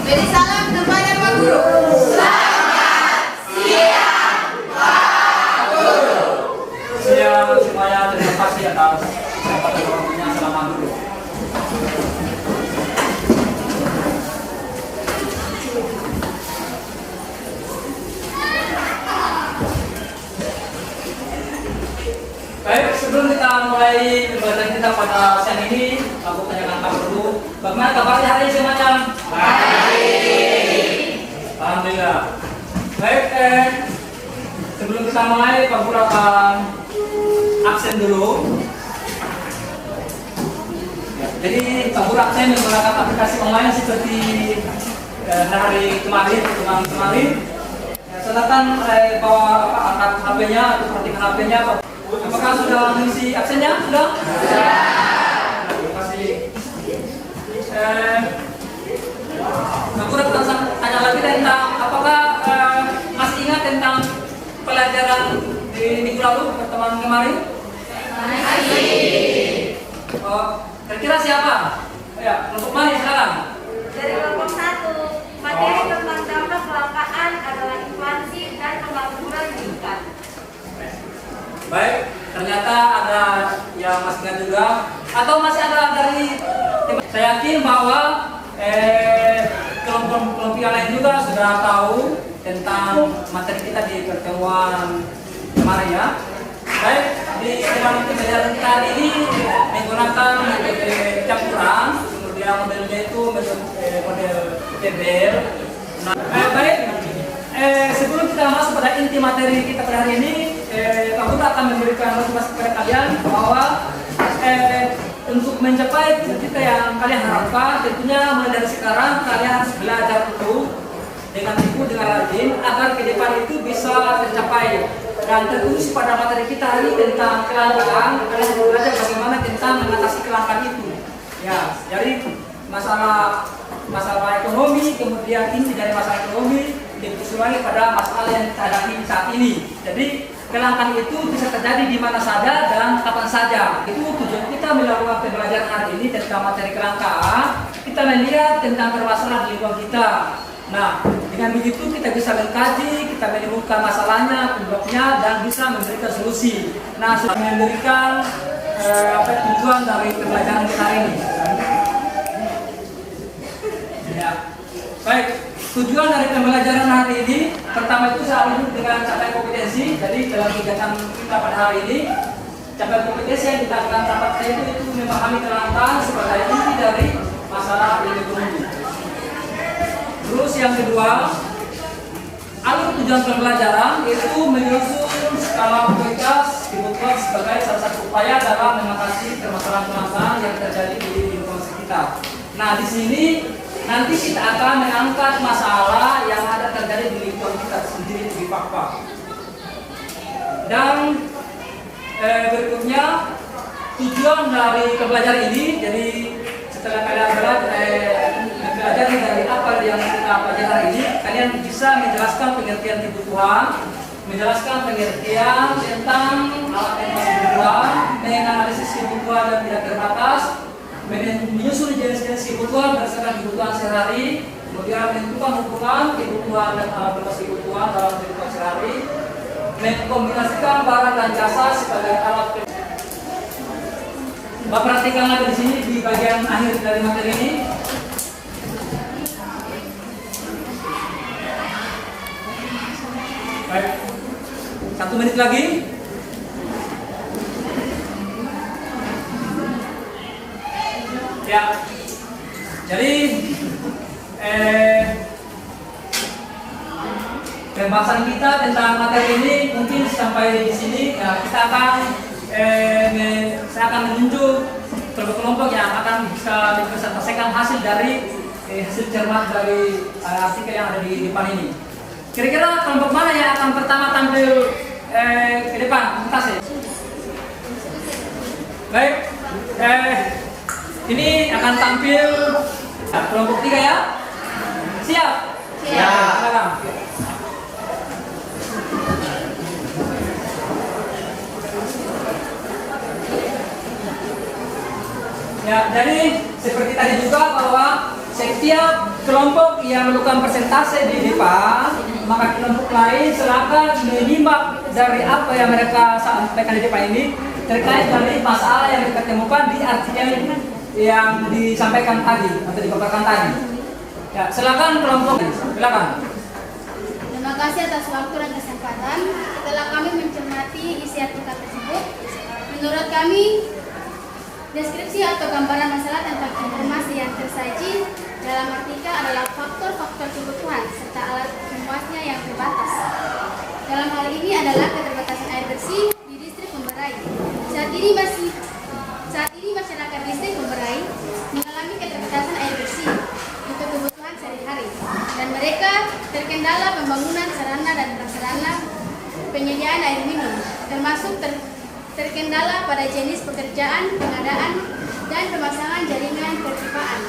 Beri salam kepada Pak Guru. Selamat siang, Pak Guru. Semuanya terima kasih atas kesempatan waktunya. Selamat dulu. Baik, sebelum kita mulai pembelajaran kita pada siang ini, aku tanyakan kamu dulu. Bagaimana kabarnya hari ini semuanya? Baik. Alhamdulillah. Baik, sebelum kita mulai, Pak Guru akan absen dulu. Jadi Pak Guru absen menggunakan aplikasi online seperti hari kemarin. Silakan bawa angkat HP-nya atau perhatikan HP-nya. Apakah sudah mengisi absennya? Sudah? Terima kasih. Pak Guru akan tanya lagi tentang apakah masih ingat tentang pelajaran di minggu lalu, pertemuan kemarin? Masih. Kira-kira siapa? Ya, kelompok mana sekarang? Dari kelompok 1, materi tentang dampak kelangkaan adalah inflasi dan pengangguran di ikan. Baik, ternyata ada yang masih ingat juga, atau masih ada dari saya yakin bahwa kelompok yang lain juga sudah tahu tentang materi kita di pertemuan kemarin ya. Baik, di dalam pembelajaran kita hari ini menggunakan metode campuran, kemudian modelnya itu model TBL. Baik, sebelum kita masuk pada inti materi kita pada hari ini, Pak Guru akan memberikan motivasi kepada kalian bahwa untuk mencapai cita-cita yang kalian harapkan, tentunya mulai dari sekarang kalian harus belajar dulu dengan tekun, dengan rajin, agar ke depan itu bisa tercapai. Dan tertulis pada materi kita hari tentang kelangkaan, kalian harus belajar bagaimana tentang mengatasi kelangkaan itu. Ya, jadi masalah ekonomi, kemudian inti dari masalah ekonomi dikusulangi pada masalah yang kita hadapi saat ini. Jadi kelangkaan itu bisa terjadi di mana saja dan kapan saja. Itu tujuan kita melakukan pembelajaran hari ini tentang materi kelangkaan. Kita melihat tentang permasalahan di lingkungan kita. Nah, dengan begitu kita bisa mengkaji, kita menemukan masalahnya, penyebabnya, dan bisa memberikan solusi. Nah, sudah memberikan tujuan dari pembelajaran kita hari ini. Ya. Baik, tujuan dari pembelajaran hari ini pertama itu selalu dengan capai kompetensi. Jadi dalam kegiatan kita pada hari ini, capai kompetensi yang kita akan dapatkan itu memahami kelangkaan sebagai inti dari masalah ekonomi. Terus yang kedua, alur tujuan pembelajaran itu menyusun skala prioritas dibuat sebagai salah satu upaya dalam mengatasi permasalahan kelangkaan yang terjadi di lingkungan sekitar. Nah, di sini nanti kita akan mengangkat masalah yang ada terjadi di lingkungan kita sendiri di fakta. Dan berikutnya tujuan dari pembelajaran ini, jadi setelah kalian belajar dari apa yang kita pelajari ini, kalian bisa menjelaskan pengertian kebutuhan, menjelaskan pengertian tentang alat kebutuhan, menganalisis kebutuhan yang tidak terbatas, menyusun jenis-jenis kebutuhan berdasarkan kebutuhan sehari, kemudian menentukan hubungan kebutuhan dan alat kebutuhan dalam kebutuhan sehari, mengkombinasikan barang dan jasa sebagai alat kebutuhan. Bapak perhatikan lagi di sini di bagian akhir dari materi ini. Baik, 1 menit lagi. Ya, jadi pembahasan kita tentang materi ini mungkin sampai di sini. Ya, kita akan saya akan menunjuk kelompok yang akan bisa dipresentasikan hasil dari hasil cermat dari artikel yang ada di depan ini. Kira-kira kelompok mana yang akan pertama tampil ke depan? Entah sih. Baik, ini akan tampil kelompok 3 ya. Siap? Siap. Silakan. Ya, jadi seperti tadi juga bahwa setiap kelompok yang melakukan presentasi di DIPA, maka kelompok lain silakan menyimak dari apa yang mereka sampaikan di DIPA ini terkait dari masalah yang mereka temukan di artikel yang disampaikan tadi atau dipaparkan tadi. Ya, silakan kelompok, silakan. Terima kasih atas waktu dan kesempatan. Setelah kami mencermati isi artikel tersebut, menurut kami deskripsi atau gambaran masalah tentang informasi yang tersaji dalam artikel adalah faktor-faktor kebutuhan serta alat pemuasnya yang terbatas. Dalam hal ini adalah keterbatasan air bersih di distrik Pemberai. Saat ini masyarakat distrik Pemberai mengalami keterbatasan air bersih untuk kebutuhan sehari-hari dan mereka terkendala pembangunan sarana dan prasarana penyediaan air minum, termasuk terkendala pada jenis pekerjaan, pengadaan, dan pemasangan jaringan perpipaan.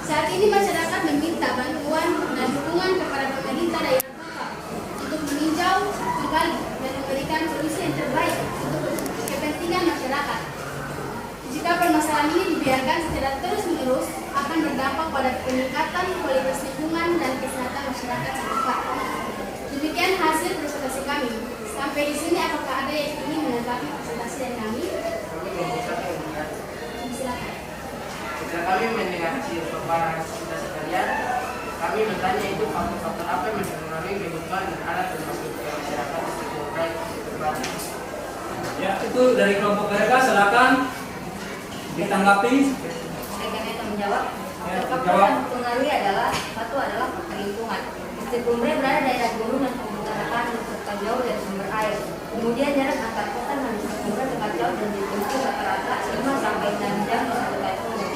Saat ini masyarakat meminta bantuan dan dukungan kepada pemerintah daerah Papua untuk meninjau kembali dan memberikan solusi yang terbaik untuk kepentingan masyarakat. Jika permasalahan ini dibiarkan secara terus-menerus, akan berdampak pada peningkatan kualitas lingkungan dan kesehatan masyarakat setempat. Demikian hasil presentasi kami. Sampai di sini, apakah ada yang ingin menanggapi presentasi dari kami? Silakan. Setelah kami mendengar hasil paparan presentasi kalian, kami bertanya itu faktor-faktor apa yang mempengaruhi kebutuhan dan alat termasuk masyarakat terkait kebutuhan. Ya, itu dari kelompok mereka, silakan ditanggapi. Saya kira itu menjawab. Ya, Faktor yang mempengaruhi adalah satu adalah faktor lingkungan. Distrik Pemberai berada di daerah gunung dan pemutaran serta jauh dari sumber air. Kemudian jarak antar kota dan distrik Pemberai sangat jauh dan ditempuh rata-rata 5 sampai 6 jam satu kali tempuh.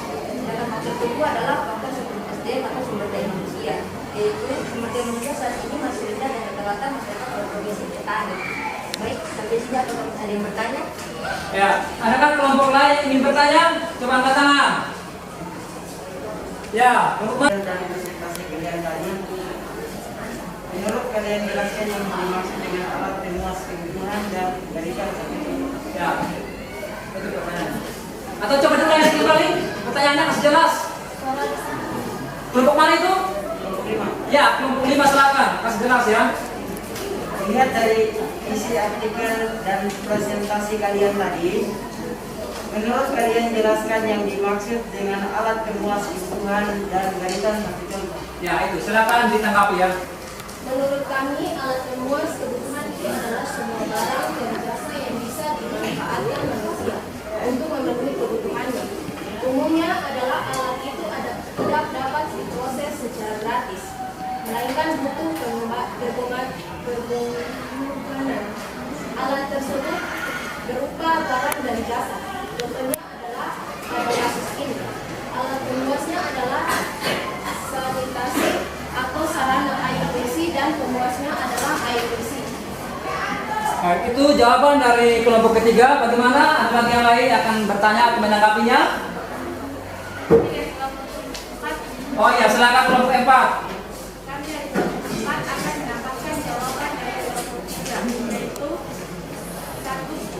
Dan faktor kedua adalah faktor sumber SDM atau sumber daya manusia. Yaitu sumber daya manusia saat ini masih rendah dan rata-rata masyarakat berprofesi petani. Baik, sampai sini apakah ada yang bertanya? Ya, adakah kelompok lain yang ingin bertanya? Coba angkat tangan. Ya, kelompok mana? Dari presentasi kalian tadi, menurut kalian jelaskan yang dimaksud dengan alat pemuas kebutuhan dan berikan Ya, itu pertanyaan. Atau coba ditanya kembali, pertanyaannya masih jelas. Kelompok mana itu? kelompok 5. Ya, kelompok 5 silakan, kasih jelas ya. Lihat dari isi artikel dan presentasi kalian tadi, menurut kalian jelaskan yang dimaksud dengan alat pemuas kebutuhan dan berikan satu contoh. Ya, itu silakan ditanggapi ya. Menurut kami, alat pemuas kebutuhan itu adalah semua barang dan jasa yang bisa dimanfaatkan manusia untuk memenuhi kebutuhannya. Umumnya adalah alat itu tidak dapat diproses secara gratis, melainkan butuh permohonan. Alat tersebut berupa barang dan jasa. Contohnya adalah pada kasus ini. Alat pemuasnya adalah sanitasi atau sarana air bersih dan pemuasnya adalah air bersih. Baik, itu jawaban dari kelompok ketiga. Bagaimana? Ada lagi yang lain akan bertanya atau menanggapinya? Oh ya, silakan kelompok 4. Kami dari kelompok 4 akan mendapatkan jawaban dari kelompok 3, yaitu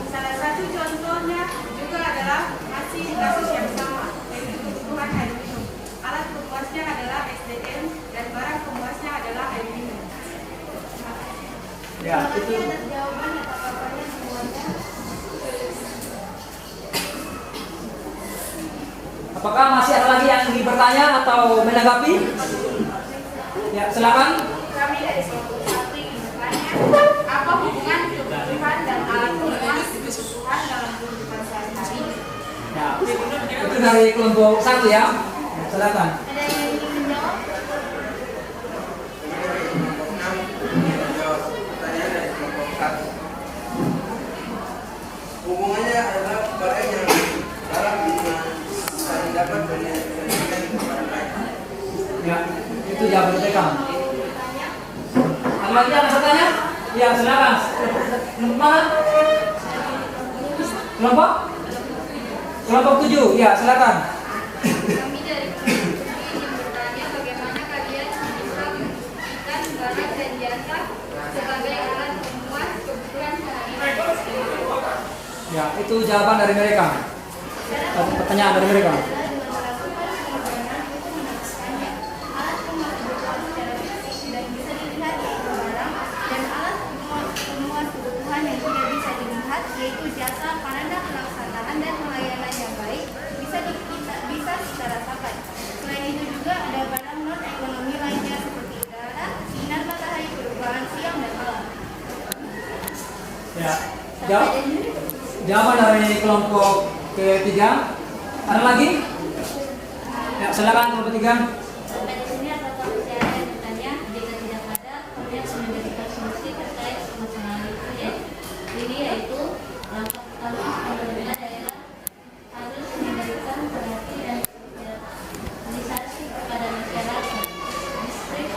salah satu contohnya juga adalah masih kasus yang sama, yaitu kebutuhan air minum. Alat pemuasnya adalah SDM dan barang pemuasnya adalah air minum. Ya, Terima itu. kasih atas jawaban atas jawabannya semuanya. Apakah masih ada lagi yang ingin bertanya atau menanggapi? Ya, silakan. Kami dari kelompok 1 ingin bertanya, apa hubungan kebutuhan dan alat pemuas kebutuhan dalam kehidupan sehari-hari? Ya, itu dari kelompok 1 ya. Ya, silakan. Ada yang ingin menjawab? Pertanyaan dari kelompok 1. Hubungannya adalah barang yang dalam lingkungan saling dapat berikan kepada lain. Ya, itu jawaban mereka. Ada lagi yang bertanya? Ya, silakan. Kelompok mana? Kelompok 7. Ya, silakan. Kami dari kelompok 7 ingin bertanya bagaimana kalian bisa menunjukkan barang dan jasa sebagai alat pemuas kebutuhan sehari-hari. Ya, itu jawaban dari mereka. Pertanyaan dari mereka. Dengan melakukan pengorbanan untuk mendapatkannya. Jawaban dari kelompok ketiga. Ada lagi? Ya, silakan kelompok ketiga. Sampai di sini apakah masih ada yang bertanya? Jika tidak ada, kalian harus memberikan solusi terkait permasalahan itu ya. Ini yaitu langkah pertama pemerintah daerah harus memberikan perhatian dan sosialisasi kepada masyarakat, distrik,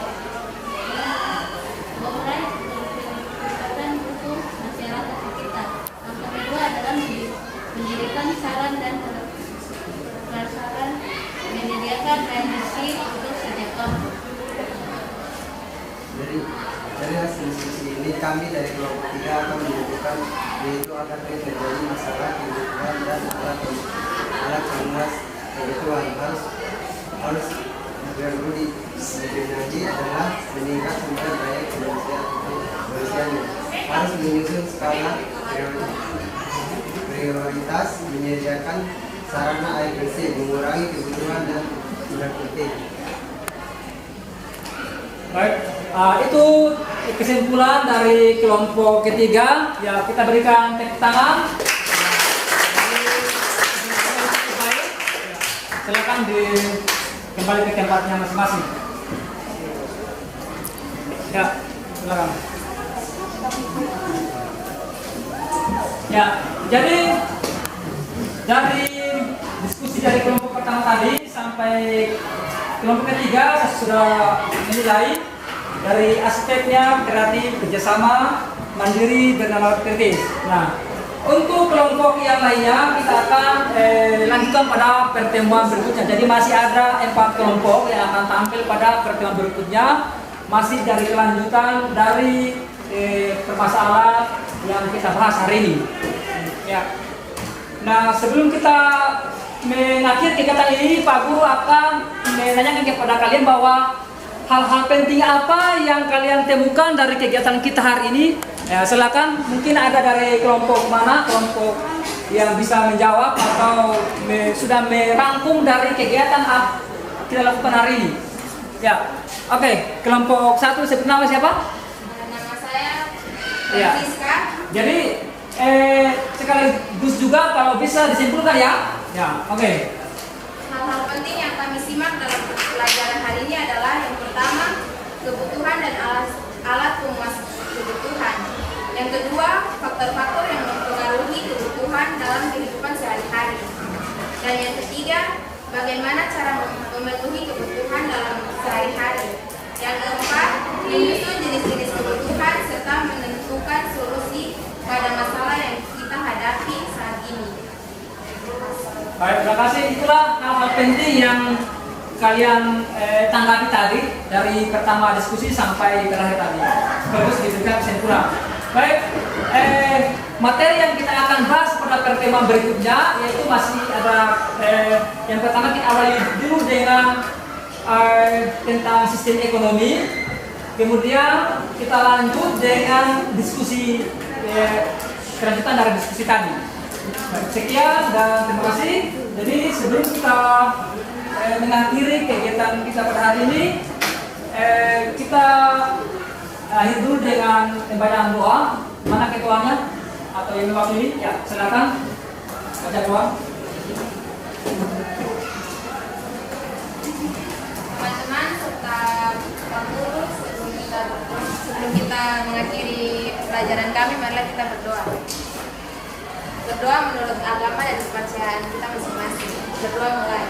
mengurai keterlibatan hukum masyarakat sekitar. Langkah kedua adalah mendirikan saran dan prasarana menyediakan air bersih untuk setiap kampung. Dari hasil diskusi ini kami dari kelompok 3 akan menunjukkan yaitu akan terjadi masalah kebutuhan dan alat penguras kebutuhan harus dulu dibenahi adalah meningkat sumber daya kebersihannya, harus menyusun skala prioritas, menyediakan sarana air bersih, mengurangi kebutuhan dan tidak penting. Baik, itu kesimpulan dari kelompok ketiga. Ya, kita berikan tepuk tangan. Silakan kembali ke tempatnya masing-masing. Ya, silakan. Ya, jadi dari diskusi dari kelompok pertama tadi sampai kelompok ketiga sudah menilai dari aspeknya kreatif, kerjasama, mandiri, bernalar kritis. Nah, untuk kelompok yang lainnya kita akan lanjutkan pada pertemuan berikutnya. Jadi masih ada 4 kelompok yang akan tampil pada pertemuan berikutnya, masih dari kelanjutan dari permasalahan yang kita bahas hari ini. Ya. Nah, sebelum kita mengakhiri kegiatan ini, Pak Guru akan menanyakan kepada kalian bahwa hal-hal penting apa yang kalian temukan dari kegiatan kita hari ini. Ya, silakan, mungkin ada dari kelompok mana, kelompok yang bisa menjawab atau sudah merangkum dari kegiatan kita lakukan hari ini. Ya, oke. Kelompok 1 sebut nama siapa? Nama saya Ya. Francisca. Jadi sekaligus juga kalau bisa disimpulkan ya. Ya, oke. Hal-hal penting yang kami simak dalam pelajaran hari ini adalah yang pertama, kebutuhan dan alat pemuas kebutuhan. Yang kedua, faktor-faktor yang mempengaruhi kebutuhan dalam kehidupan sehari-hari. Dan yang ketiga, bagaimana cara memenuhi kebutuhan dalam sehari-hari. Yang keempat, menyusun jenis-jenis kebutuhan serta menentukan solusi pada masalah yang kita hadapi saat ini. Baik, terima kasih. Itulah hal-hal penting yang kalian tanggapi tadi dari pertama diskusi sampai terakhir tadi. Bagus diberikan kesimpulan. Baik, materi yang kita akan bahas pada pertemuan berikutnya yaitu masih ada yang pertama kita awali dulu dengan tentang sistem ekonomi. Kemudian kita lanjut dengan diskusi kelanjutan dari diskusi tadi. Sekian dan terima kasih. Jadi sebelum kita mengakhiri kegiatan kita pada hari ini, kita akhir dulu dengan pembacaan doa. Mana ketuanya atau yang mewakili? Ya, silakan baca doa. Teman-teman serta Pak Guru, sebelum kita mengakhiri pelajaran kami, marilah kita berdoa. Berdoa menurut agama dan kepercayaan kita masing-masing. Berdoa mulai.